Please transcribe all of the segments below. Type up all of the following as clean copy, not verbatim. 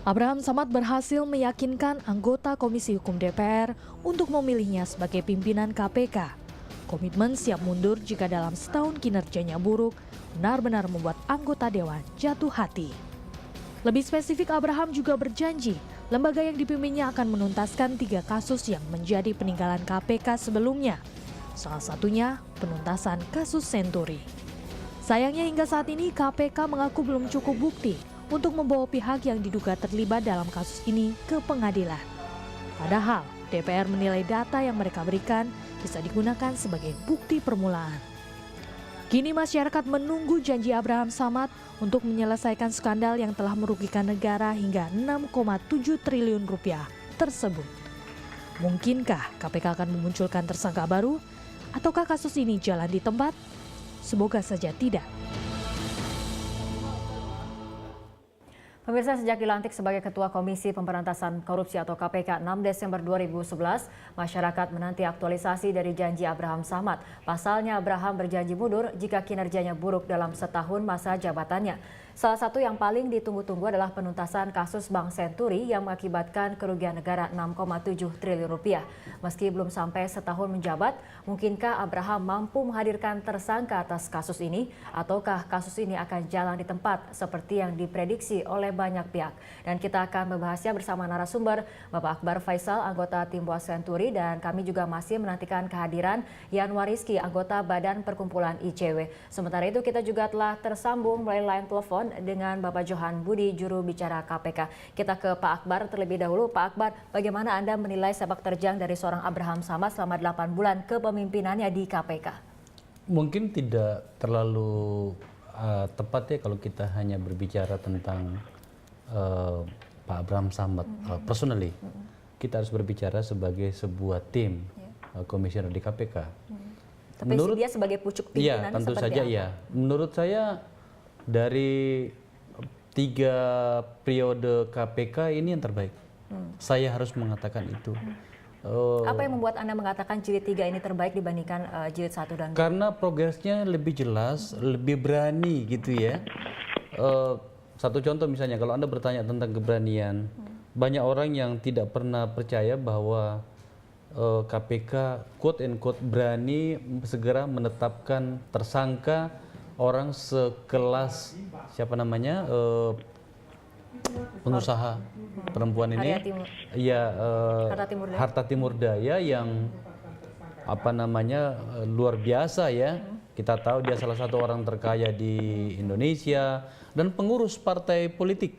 Abraham Samad berhasil meyakinkan anggota Komisi Hukum DPR untuk memilihnya sebagai pimpinan KPK. Komitmen siap mundur jika dalam setahun kinerjanya buruk benar-benar membuat anggota dewan jatuh hati. Lebih spesifik, Abraham juga berjanji lembaga yang dipimpinnya akan menuntaskan 3 kasus yang menjadi peninggalan KPK sebelumnya. Salah satunya penuntasan kasus Senturi. Sayangnya hingga saat ini KPK mengaku belum cukup bukti untuk membawa pihak yang diduga terlibat dalam kasus ini ke pengadilan. Padahal DPR menilai data yang mereka berikan bisa digunakan sebagai bukti permulaan. Kini masyarakat menunggu janji Abraham Samad untuk menyelesaikan skandal yang telah merugikan negara hingga 6,7 triliun rupiah tersebut. Mungkinkah KPK akan memunculkan tersangka baru? Ataukah kasus ini jalan di tempat? Semoga saja tidak. Pemirsa, sejak dilantik sebagai Ketua Komisi Pemberantasan Korupsi atau KPK 6 Desember 2011, masyarakat menanti aktualisasi dari janji Abraham Samad. Pasalnya, Abraham berjanji mundur jika kinerjanya buruk dalam setahun masa jabatannya. Salah satu yang paling ditunggu-tunggu adalah penuntasan kasus Bank Senturi yang mengakibatkan kerugian negara 6,7 triliun rupiah. Meski belum sampai setahun menjabat, mungkinkah Abraham mampu menghadirkan tersangka atas kasus ini? Ataukah kasus ini akan jalan di tempat seperti yang diprediksi oleh banyak pihak? Dan kita akan membahasnya bersama narasumber Bapak Akbar Faisal, anggota Tim Boas Senturi, dan kami juga masih menantikan kehadiran Yanwar Rizky, anggota Badan Perkumpulan ICW. Sementara itu kita juga telah tersambung melalui line telepon dengan Bapak Johan Budi, juru bicara KPK. Kita ke Pak Akbar terlebih dahulu. Pak Akbar, bagaimana Anda menilai sepak terjang dari seorang Abraham Samad selama 8 bulan kepemimpinannya di KPK? Mungkin tidak terlalu tepat ya kalau kita hanya berbicara tentang Pak Abraham Samad personally. Kita harus berbicara sebagai sebuah tim komisioner di KPK. Tapi dia sebagai pucuk pimpinan, ya, tentu seperti saja apa? Ya. Menurut saya dari 3 periode KPK ini yang terbaik. Saya harus mengatakan itu. Apa yang membuat Anda mengatakan jilid 3 ini terbaik dibandingkan jilid 1 dan 2? Karena progresnya lebih jelas, lebih berani gitu ya. Satu contoh misalnya, kalau Anda bertanya tentang keberanian, banyak orang yang tidak pernah percaya bahwa KPK quote and quote berani segera menetapkan tersangka orang sekelas siapa namanya pengusaha perempuan ini, ya Harta Timur Daya yang apa namanya luar biasa ya. Kita tahu dia salah satu orang terkaya di Indonesia dan pengurus partai politik.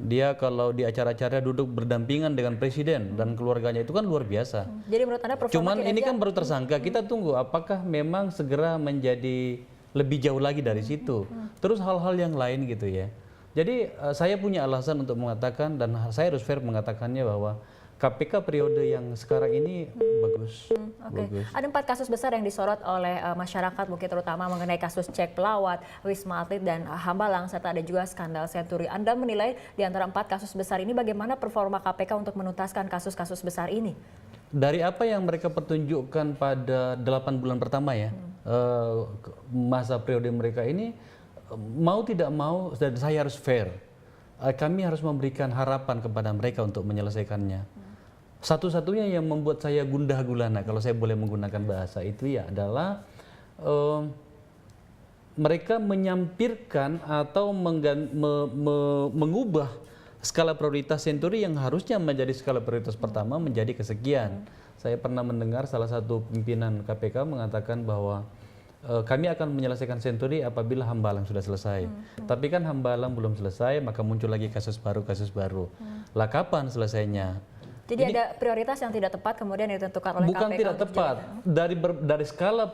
Dia kalau di acara-acara duduk berdampingan dengan presiden dan keluarganya itu kan luar biasa. Jadi menurut Anda cuman ini kan baru tersangka, kita tunggu apakah memang segera menjadi lebih jauh lagi dari situ. Terus hal-hal yang lain gitu ya. Jadi saya punya alasan untuk mengatakan, dan saya harus fair mengatakannya, bahwa KPK periode yang sekarang ini bagus. Bagus. Ada 4 kasus besar yang disorot oleh masyarakat, mungkin terutama mengenai kasus cek pelawat, Wisma Atlet dan Hambalang, serta ada juga skandal Senturi. Anda menilai di antara 4 kasus besar ini bagaimana performa KPK untuk menuntaskan kasus-kasus besar ini? Dari apa yang mereka pertunjukkan pada 8 bulan pertama ya, masa periode mereka ini, mau tidak mau, dan saya harus fair, kami harus memberikan harapan kepada mereka untuk menyelesaikannya. Satu-satunya yang membuat saya gundah gulana, kalau saya boleh menggunakan bahasa itu ya, adalah mereka menyampirkan atau mengubah skala prioritas Senturi yang harusnya menjadi skala prioritas pertama menjadi kesekian. Saya pernah mendengar salah satu pimpinan KPK mengatakan bahwa kami akan menyelesaikan Senturi apabila Hambalang sudah selesai. Tapi kan Hambalang belum selesai, maka muncul lagi kasus baru. Lah kapan selesainya? Jadi ini ada prioritas yang tidak tepat kemudian ditentukan oleh KPK. Bukan tidak tepat. Dari skala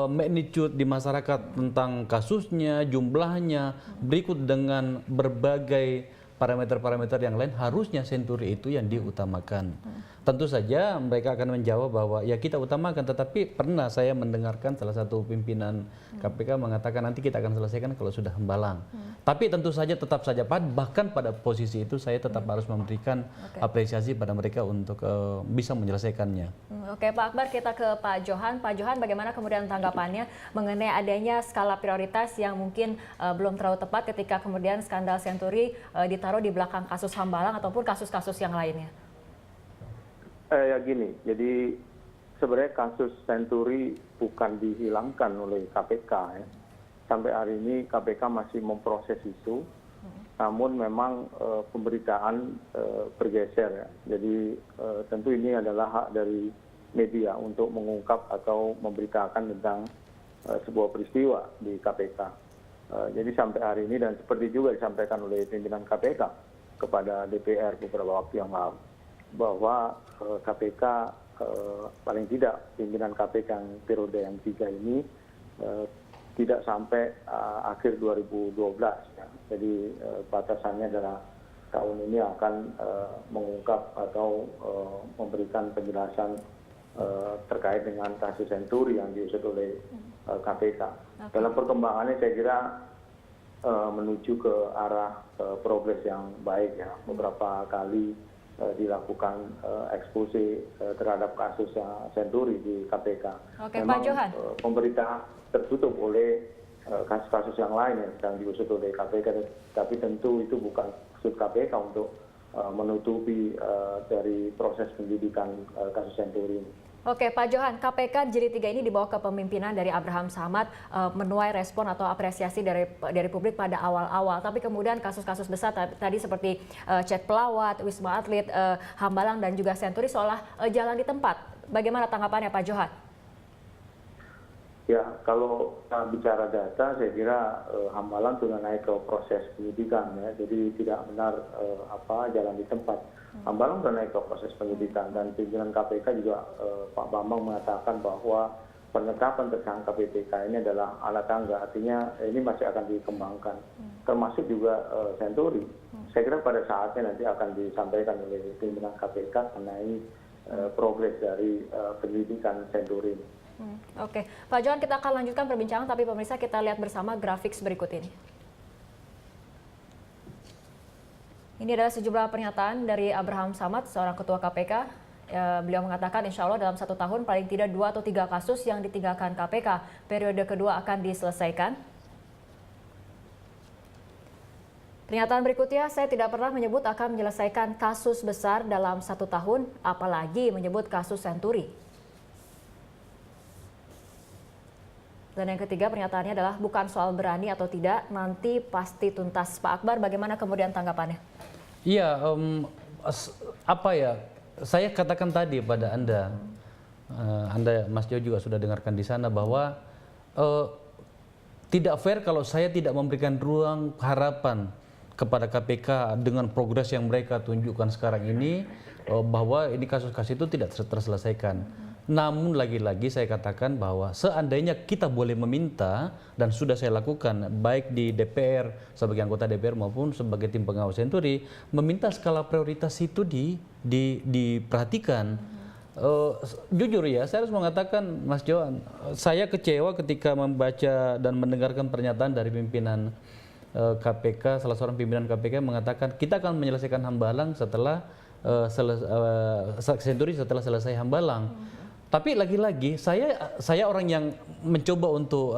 magnitude di masyarakat tentang kasusnya, jumlahnya, berikut dengan berbagai parameter-parameter yang lain, harusnya Senturi itu yang diutamakan. Tentu saja mereka akan menjawab bahwa ya kita utamakan, tetapi pernah saya mendengarkan salah satu pimpinan KPK mengatakan nanti kita akan selesaikan kalau sudah Hambalang. Tapi tentu saja tetap saja bahkan pada posisi itu saya tetap harus memberikan apresiasi pada mereka untuk bisa menyelesaikannya. Oke Pak Akbar, kita ke Pak Johan. Pak Johan, bagaimana kemudian tanggapannya mengenai adanya skala prioritas yang mungkin belum terlalu tepat ketika kemudian skandal Senturi ditaruh di belakang kasus Hambalang ataupun kasus-kasus yang lainnya? Ya gini, jadi sebenarnya kasus Senturi bukan dihilangkan oleh KPK ya. Sampai hari ini KPK masih memproses itu, namun memang pemberitaan bergeser ya. Jadi tentu ini adalah hak dari media untuk mengungkap atau memberitakan tentang sebuah peristiwa di KPK. Jadi sampai hari ini dan seperti juga disampaikan oleh pimpinan KPK kepada DPR beberapa waktu yang lalu, bahwa KPK paling tidak pimpinan KPK yang periode yang 3 ini tidak sampai akhir 2012 ya. Jadi batasannya adalah tahun ini akan mengungkap atau memberikan penjelasan terkait dengan kasus Senturi yang diusut oleh KPK. Dalam perkembangannya saya kira menuju ke arah progres yang baik ya. Beberapa kali dilakukan ekspose terhadap kasus Senturi di KPK. Memang Pak Johan, pemerintah tertutup oleh kasus-kasus yang lain yang sedang diusut oleh KPK, tapi tentu itu bukan maksud KPK untuk menutupi dari proses penyidikan kasus Senturi ini. Oke Pak Johan, KPK Jilid 3 ini dibawa ke pemimpinan dari Abraham Samad, menuai respon atau apresiasi dari publik pada awal-awal. Tapi kemudian kasus-kasus besar tadi seperti Chat Pelawat, Wisma Atlet, Hambalang dan juga Senturi seolah jalan di tempat. Bagaimana tanggapannya Pak Johan? Ya, kalau kita bicara data, saya kira Hambalang sudah naik ke proses penyidikan ya, jadi tidak benar jalan di tempat. Hambalang sudah naik ke proses penyidikan dan pimpinan KPK juga Pak Bambang mengatakan bahwa penetapan tersangka PPK ini adalah alat tangga, artinya ini masih akan dikembangkan, termasuk juga Senturi. Saya kira pada saatnya nanti akan disampaikan oleh pimpinan KPK mengenai progres dari penyidikan Senturi ini. Oke, Pak Johan, kita akan lanjutkan perbincangan, tapi pemirsa kita lihat bersama grafik berikut ini. Ini adalah sejumlah pernyataan dari Abraham Samad, seorang ketua KPK. Beliau mengatakan insya Allah dalam 1 tahun paling tidak 2 atau 3 kasus yang ditinggalkan KPK periode kedua akan diselesaikan. Pernyataan berikutnya, saya tidak pernah menyebut akan menyelesaikan kasus besar dalam 1 tahun, apalagi menyebut kasus Senturi. Dan yang ketiga pernyataannya adalah bukan soal berani atau tidak, nanti pasti tuntas. Pak Akbar, bagaimana kemudian tanggapannya? Iya, saya katakan tadi pada Anda Mas Jo juga sudah dengarkan di sana bahwa tidak fair kalau saya tidak memberikan ruang harapan kepada KPK dengan progres yang mereka tunjukkan sekarang ini, bahwa ini kasus-kasus itu tidak terselesaikan. Namun lagi-lagi saya katakan bahwa seandainya kita boleh meminta, dan sudah saya lakukan baik di DPR sebagai anggota DPR maupun sebagai tim pengawas Senturi, meminta skala prioritas itu diperhatikan. Jujur ya, saya harus mengatakan Mas Johan, saya kecewa ketika membaca dan mendengarkan pernyataan dari pimpinan KPK, salah seorang pimpinan KPK mengatakan kita akan menyelesaikan Hambalang setelah Senturi setelah selesai Hambalang. Tapi lagi-lagi saya orang yang mencoba untuk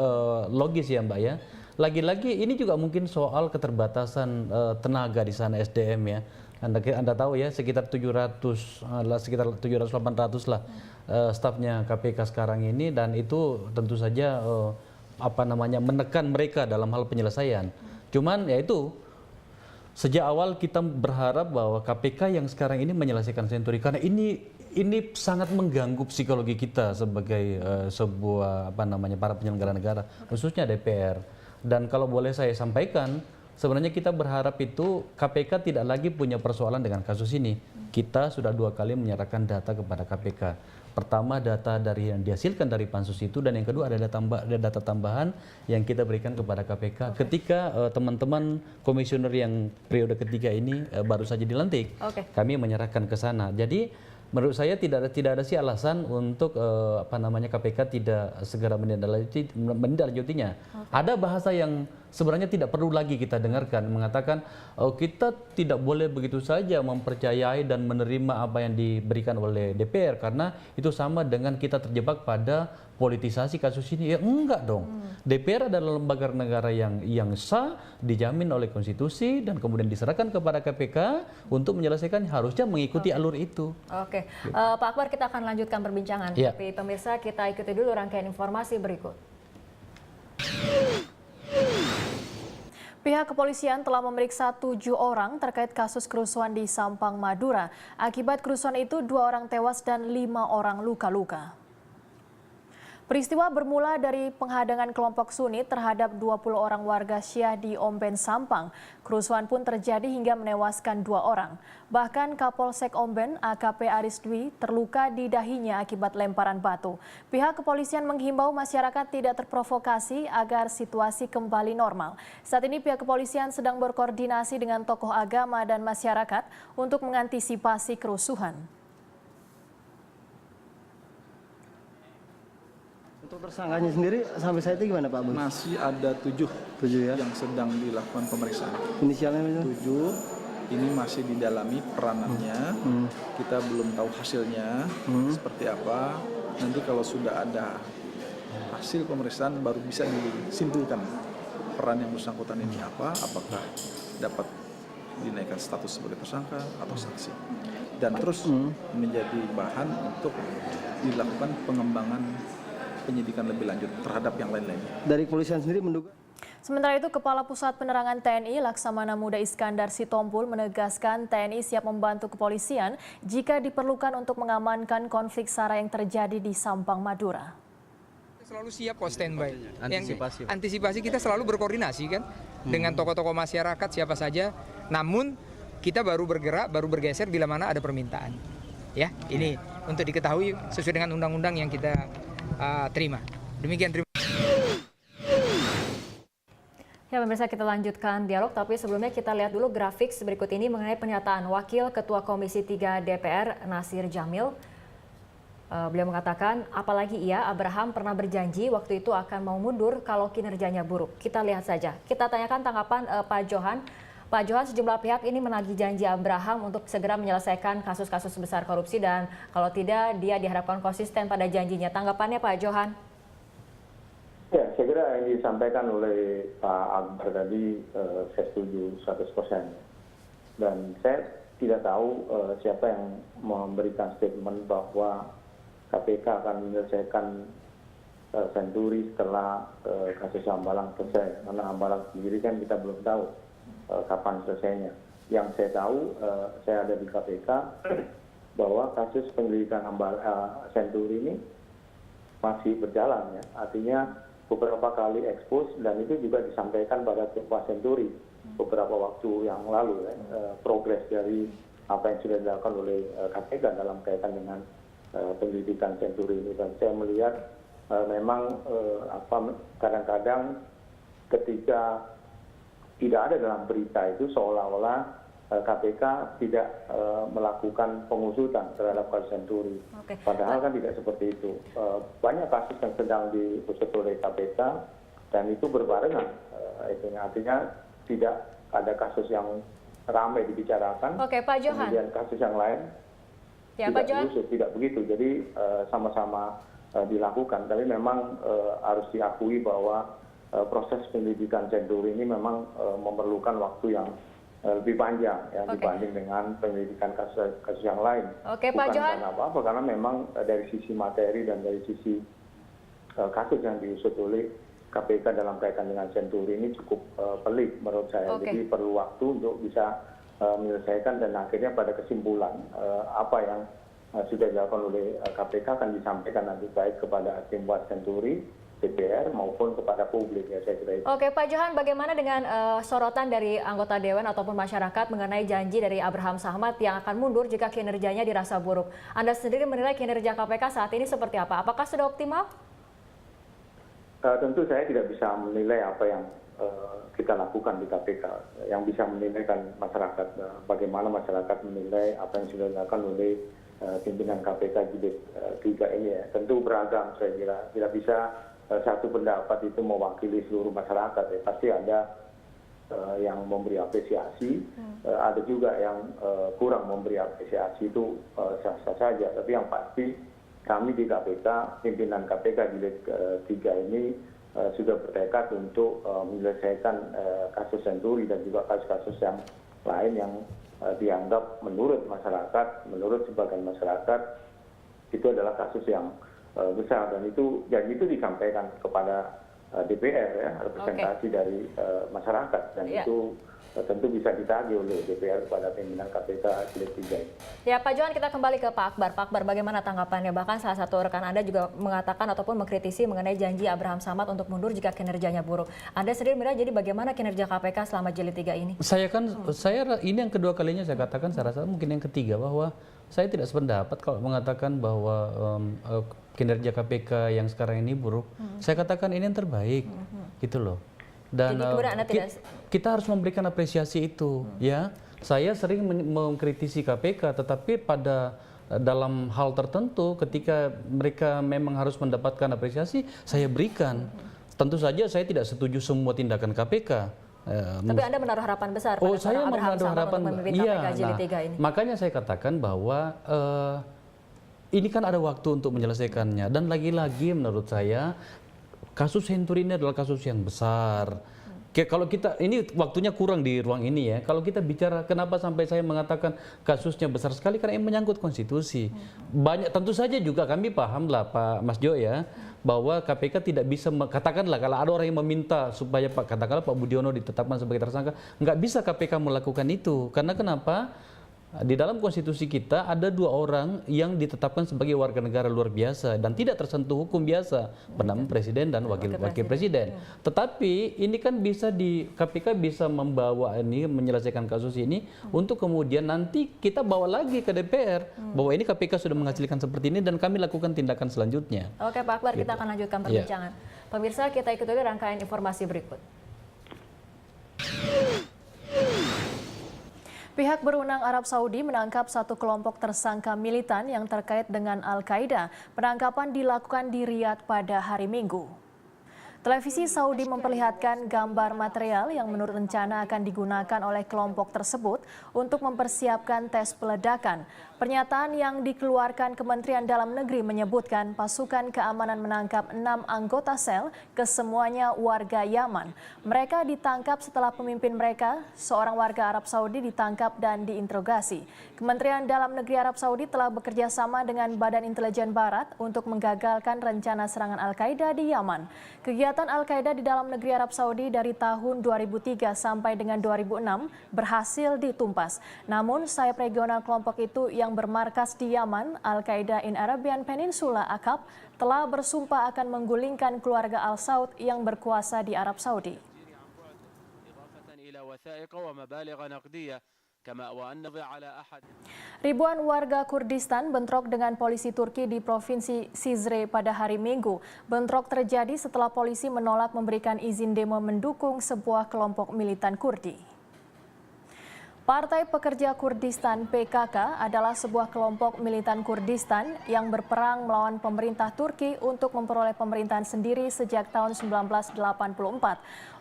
logis ya Mbak ya. Lagi-lagi ini juga mungkin soal keterbatasan tenaga di sana, SDM ya. Anda tahu ya sekitar 700 800 lah stafnya KPK sekarang ini, dan itu tentu saja menekan mereka dalam hal penyelesaian. Cuman ya itu, sejak awal kita berharap bahwa KPK yang sekarang ini menyelesaikan Senturi, karena ini sangat mengganggu psikologi kita sebagai sebuah para penyelenggara negara, khususnya DPR. Dan kalau boleh saya sampaikan, sebenarnya kita berharap itu KPK tidak lagi punya persoalan dengan kasus ini. Kita sudah 2 kali menyerahkan data kepada KPK. Pertama, data dari yang dihasilkan dari pansus itu, dan yang kedua ada data tambahan yang kita berikan kepada KPK ketika teman-teman komisioner yang periode ketiga ini baru saja dilantik. Kami menyerahkan ke sana. Jadi menurut saya tidak ada sih alasan untuk KPK tidak segera menindaklanjutinya. Ada bahasa yang sebenarnya tidak perlu lagi kita dengarkan, mengatakan kita tidak boleh begitu saja mempercayai dan menerima apa yang diberikan oleh DPR karena itu sama dengan kita terjebak pada politisasi kasus ini. Ya enggak dong. DPR adalah lembaga negara yang sah, dijamin oleh konstitusi dan kemudian diserahkan kepada KPK untuk menyelesaikan, harusnya mengikuti alur itu. Pak Akbar, kita akan lanjutkan perbincangan. Tapi pemirsa, kita ikuti dulu rangkaian informasi berikut. Pihak kepolisian telah memeriksa 7 orang terkait kasus kerusuhan di Sampang, Madura. Akibat kerusuhan itu 2 orang tewas dan 5 orang luka-luka. Peristiwa bermula dari penghadangan kelompok Sunni terhadap 20 orang warga Syiah di Omben, Sampang. Kerusuhan pun terjadi hingga menewaskan 2 orang. Bahkan Kapolsek Omben, AKP Aris Dwi, terluka di dahinya akibat lemparan batu. Pihak kepolisian menghimbau masyarakat tidak terprovokasi agar situasi kembali normal. Saat ini pihak kepolisian sedang berkoordinasi dengan tokoh agama dan masyarakat untuk mengantisipasi kerusuhan. Untuk tersangkanya sendiri sampai saat ini gimana Pak Bus? Masih ada 7 ya? yang sedang dilakukan pemeriksaan. Inisialnya 7 ini masih didalami peranannya. Kita belum tahu hasilnya seperti apa. Nanti kalau sudah ada hasil pemeriksaan baru bisa disimpulkan peran yang bersangkutan ini apa, apakah dapat dinaikkan status sebagai tersangka atau saksi. Dan terus menjadi bahan untuk dilakukan pengembangan penyidikan lebih lanjut terhadap yang lain-lainnya. Dari kepolisian sendiri menduga. Sementara itu, Kepala Pusat Penerangan TNI Laksamana Muda Iskandar Sitompul menegaskan TNI siap membantu kepolisian jika diperlukan untuk mengamankan konflik SARA yang terjadi di Sampang, Madura. Selalu siap kok standby. Antisipasi kita selalu berkoordinasi kan dengan tokoh-tokoh masyarakat siapa saja. Namun kita baru bergerak, baru bergeser bila mana ada permintaan. Ya, ini untuk diketahui sesuai dengan undang-undang yang kita terima. Demikian, terima. Ya pemirsa, kita lanjutkan dialog, tapi sebelumnya kita lihat dulu grafik berikut ini mengenai pernyataan Wakil Ketua Komisi 3 DPR Nasir Jamil. Beliau mengatakan, apalagi Abraham pernah berjanji waktu itu akan mau mundur kalau kinerjanya buruk. Kita lihat saja. Kita tanyakan tanggapan Pak Johan. Pak Johan, sejumlah pihak ini menagih janji Abraham untuk segera menyelesaikan kasus-kasus besar korupsi dan kalau tidak dia diharapkan konsisten pada janjinya. Tanggapannya Pak Johan? Ya, saya kira yang disampaikan oleh Pak Akbar tadi saya setuju 100%. Dan saya tidak tahu siapa yang memberikan statement bahwa KPK akan menyelesaikan Senturi setelah kasus Hambalang selesai. Karena Hambalang sendiri kan kita belum tahu kapan selesainya. Yang saya tahu, saya ada di KPK, bahwa kasus penyelidikan Senturi ini masih berjalan ya. Artinya beberapa kali ekspos dan itu juga disampaikan pada Pak Senturi beberapa waktu yang lalu ya, progres dari apa yang sudah dilakukan oleh KPK dalam kaitan dengan penyelidikan Senturi ini. Dan saya melihat memang kadang-kadang ketika tidak ada dalam berita itu seolah-olah KPK tidak melakukan pengusutan terhadap kasus Senturi. Padahal kan tidak seperti itu. Banyak kasus yang sedang diusut oleh KPK dan itu berbarengan. Artinya tidak ada kasus yang ramai dibicarakan. Pak Johan. Kemudian kasus yang lain tidak diusut, tidak begitu. Jadi sama-sama dilakukan. Tapi memang harus diakui bahwa proses penyelidikan Senturi ini memang memerlukan waktu yang lebih panjang ya dibanding dengan penyelidikan kasus yang lain. Pak Bukan Johan. karena apa-apa, karena memang dari sisi materi dan dari sisi kasus yang diusut oleh KPK dalam kaitan dengan Senturi ini cukup pelik menurut saya. Jadi perlu waktu untuk bisa menyelesaikan dan akhirnya pada kesimpulan apa yang sudah dilakukan oleh KPK akan disampaikan nanti baik kepada tim buat Senturi DPR maupun kepada publik ya saya kira itu. Oke, Pak Johan, bagaimana dengan sorotan dari anggota Dewan ataupun masyarakat mengenai janji dari Abraham Samad yang akan mundur jika kinerjanya dirasa buruk? Anda sendiri menilai kinerja KPK saat ini seperti apa? Apakah sudah optimal? Tentu saya tidak bisa menilai apa yang kita lakukan di KPK. Yang bisa menilai kan masyarakat, bagaimana masyarakat menilai apa yang sudah dilakukan oleh pimpinan KPK jilid 3 ini ya. Tentu beragam saya kira, tidak bisa satu pendapat itu mewakili seluruh masyarakat ya. Pasti ada yang memberi apresiasi, ada juga yang kurang memberi apresiasi, itu sah-sah saja. Tapi yang pasti kami di KPK, pimpinan KPK jilid 3 ini sudah bertekad untuk menyelesaikan kasus Senturi dan juga kasus-kasus yang lain yang dianggap menurut masyarakat, menurut sebagian masyarakat itu adalah kasus yang besar, dan itu janji itu disampaikan kepada DPR ya, representasi dari masyarakat, dan itu tentu bisa ditagih oleh DPR kepada pimpinan KPK jilid 3. Ya, Pak Johan, kita kembali ke Pak Akbar. Pak Akbar, bagaimana tanggapannya? Bahkan salah satu rekan Anda juga mengatakan ataupun mengkritisi mengenai janji Abraham Samad untuk mundur jika kinerjanya buruk. Anda sendiri melihat jadi bagaimana kinerja KPK selama jilid 3 ini? Saya ini yang kedua kalinya saya katakan, saya rasa mungkin yang ketiga, bahwa saya tidak sependapat kalau mengatakan bahwa kinerja KPK yang sekarang ini buruk. Saya katakan ini yang terbaik, gitu loh. Dan kita harus memberikan apresiasi itu, ya. Saya sering mengkritisi KPK, tetapi pada dalam hal tertentu ketika mereka memang harus mendapatkan apresiasi, saya berikan. Tentu saja saya tidak setuju semua tindakan KPK. Tapi Anda menaruh harapan besar pada saya Abraham menaruh Samad harapan, untuk memimpin KPK jilid 3 ini. Makanya saya katakan bahwa ini kan ada waktu untuk menyelesaikannya, dan lagi-lagi menurut saya kasus Senturi ini adalah kasus yang besar. Kalau kita, ini waktunya kurang di ruang ini ya. Kalau kita bicara kenapa sampai saya mengatakan kasusnya besar sekali, karena ini menyangkut konstitusi. Banyak, tentu saja juga kami paham lah Pak Mas Jo ya, bahwa KPK tidak bisa, katakanlah kalau ada orang yang meminta supaya katakanlah Pak Budiono ditetapkan sebagai tersangka, nggak bisa KPK melakukan itu. Karena kenapa? Di dalam konstitusi kita ada 2 orang yang ditetapkan sebagai warga negara luar biasa dan tidak tersentuh hukum biasa, bernama presiden dan wakil presiden. Tetapi ini kan bisa KPK bisa membawa ini, menyelesaikan kasus ini untuk kemudian nanti kita bawa lagi ke DPR bahwa ini KPK sudah menghasilkan seperti ini dan kami lakukan tindakan selanjutnya. Oke Pak Akbar, kita akan lanjutkan perbincangan. Pemirsa, kita ikuti rangkaian informasi berikut. Pihak berwenang Arab Saudi menangkap satu kelompok tersangka militan yang terkait dengan Al-Qaeda. Penangkapan dilakukan di Riyadh pada hari Minggu. Televisi Saudi memperlihatkan gambar material yang menurut rencana akan digunakan oleh kelompok tersebut untuk mempersiapkan tes peledakan. Pernyataan yang dikeluarkan Kementerian Dalam Negeri menyebutkan pasukan keamanan menangkap 6 anggota sel, kesemuanya warga Yaman. Mereka ditangkap setelah pemimpin mereka, seorang warga Arab Saudi, ditangkap dan diinterogasi. Kementerian Dalam Negeri Arab Saudi telah bekerja sama dengan Badan Intelijen Barat untuk menggagalkan rencana serangan Al-Qaeda di Yaman. Kegiatan Al-Qaeda di dalam negeri Arab Saudi dari tahun 2003 sampai dengan 2006 berhasil ditumpas. Namun sayap regional kelompok itu yang bermarkas di Yaman, Al-Qaeda in Arabian Peninsula AQAP, telah bersumpah akan menggulingkan keluarga Al-Saud yang berkuasa di Arab Saudi. Ribuan warga Kurdistan bentrok dengan polisi Turki di Provinsi Cizre pada hari Minggu. Bentrok terjadi setelah polisi menolak memberikan izin demo mendukung sebuah kelompok militan Kurdi. Partai Pekerja Kurdistan (PKK) adalah sebuah kelompok militan Kurdistan yang berperang melawan pemerintah Turki untuk memperoleh pemerintahan sendiri sejak tahun 1984.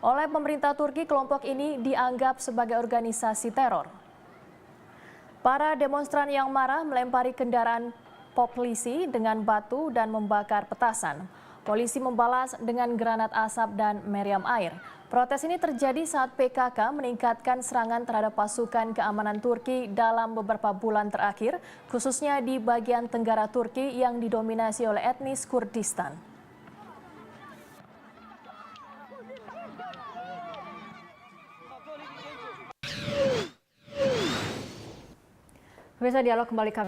Oleh pemerintah Turki, kelompok ini dianggap sebagai organisasi teror. Para demonstran yang marah melempari kendaraan polisi dengan batu dan membakar petasan. Polisi membalas dengan granat asap dan meriam air. Protes ini terjadi saat PKK meningkatkan serangan terhadap pasukan keamanan Turki dalam beberapa bulan terakhir, khususnya di bagian tenggara Turki yang didominasi oleh etnis Kurdistan. Pemirsa, dialog kembali kami.